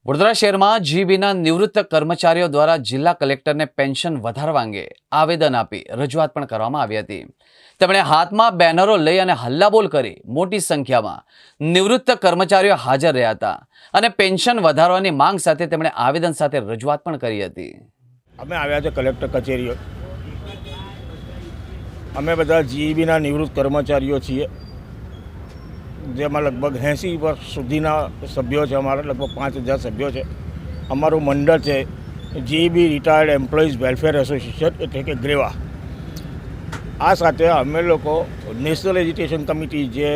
વડોદરા શહેરમાં જીબીના નિવૃત્ત કર્મચારીઓ દ્વારા જિલ્લા કલેક્ટરને પેન્શન વધારવા અંગે આવેદન આપી રજૂઆત પણ કરવામાં આવી હતી। તેમણે હાથમાં બેનરો લઈ અને હલ્લાબોલ કરી મોટી સંખ્યામાં નિવૃત્ત કર્મચારીઓ હાજર રહ્યા હતા અને પેન્શન વધારવાની માંગ સાથે તેમણે આવેદન સાથે રજૂઆત પણ કરી હતી। અમે આવ્યા છે કલેક્ટર કચેરીઓ। અમે બધા જીબીના નિવૃત્ત કર્મચારીઓ છીએ, જેમાં લગભગ 80 વર્ષ સુધીના સભ્યો છે। અમારા લગભગ 5000 સભ્યો છે। અમારું મંડળ છે GB retired employees welfare association, એટલે કે ગ્રેવા। આ સાથે અમે લોકો નેશનલ એજ્યુકેશન કમિટી, જે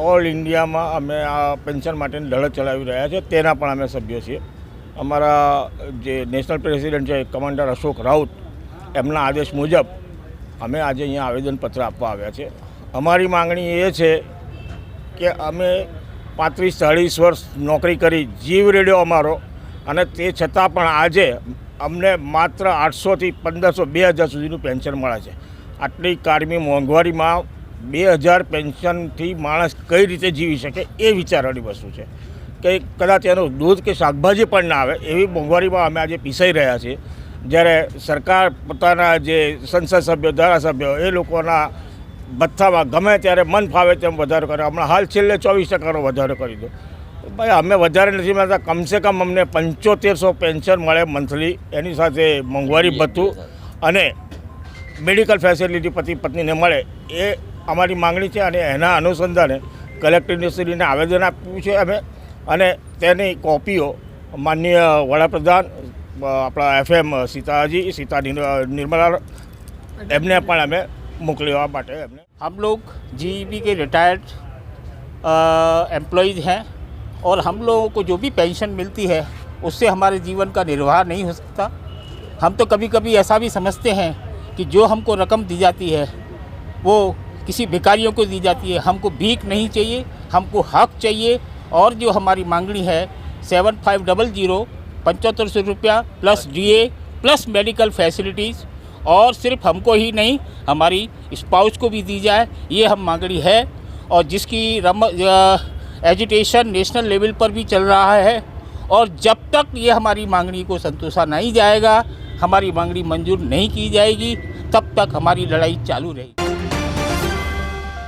ઓલ ઇન્ડિયામાં અમે આ પેન્શન માટેની લડત ચલાવી રહ્યા છે, તેના પણ અમે સભ્યો છીએ। અમારા જે નેશનલ પ્રેસિડેન્ટ છે કમાન્ડર અશોક રાઉત, એમના આદેશ મુજબ અમે આજે અહીંયા આવેદનપત્ર આપવા આવ્યા છે। અમારી માંગણી એ છે કે અમે 35-40 વર્ષ નોકરી કરી, જીવ રેડ્યો અમારો, અને તે છતાં પણ આજે અમને માત્ર 800 થી 1500 2000 સુધીનું પેન્શન મળે છે। આટલી કાયમી મોંઘવારીમાં 2000 પેન્શનથી માણસ કઈ રીતે જીવી શકે એ વિચારવાની વસ્તુ છે કે કદાચ એનું દૂધ કે શાકભાજી પણ ના આવે એવી મોંઘવારીમાં અમે આજે પીસાઈ રહ્યા છીએ। જ્યારે સરકાર પોતાના જે સંસદ સભ્યો, ધારાસભ્યો, એ લોકોના ભથ્થામાં ગમે ત્યારે મન ફાવે તેમ વધારો કરે। હમણાં હાલ છેલ્લે 24% વધારો કરી દો। ભાઈ અમે વધારે નથી મળતા, કમસે કમ અમને 7500 પેન્શન મળે મંથલી, એની સાથે મોંઘવારી ભથ્થું અને મેડિકલ ફેસિલિટી પતિ પત્નીને મળે, એ અમારી માંગણી છે। અને એના અનુસંધાને કલેક્ટરશ્રીને આવેદન આપ્યું છે અમે, અને તેની કોપીઓ માનનીય વડાપ્રધાન આપણા FM સીતા निर्मला એમને પણ અમે मोकलेवा बाटे। हम लोग जीबी के रिटायर्ड एम्प्लॉयज़ हैं और हम लोगों को जो भी पेंशन मिलती है उससे हमारे जीवन का निर्वाह नहीं हो सकता। हम तो कभी कभी ऐसा भी समझते हैं कि जो हमको रकम दी जाती है वो किसी भिखारियों को दी जाती है। हमको भीख नहीं चाहिए, हमको हक चाहिए। और जो हमारी मांगनी है 7500 7500 रुपया plus DA plus medical facilities, और सिर्फ हमको ही नहीं हमारी स्पाउस को भी दी जाए, ये हम मांगनी है। और जिसकी एजुटेशन नेशनल लेवल पर भी चल रहा है, और जब तक ये हमारी मांगनी को संतोषा नहीं जाएगा, हमारी मांगनी मंजूर नहीं की जाएगी, तब तक हमारी लड़ाई चालू रहेगी।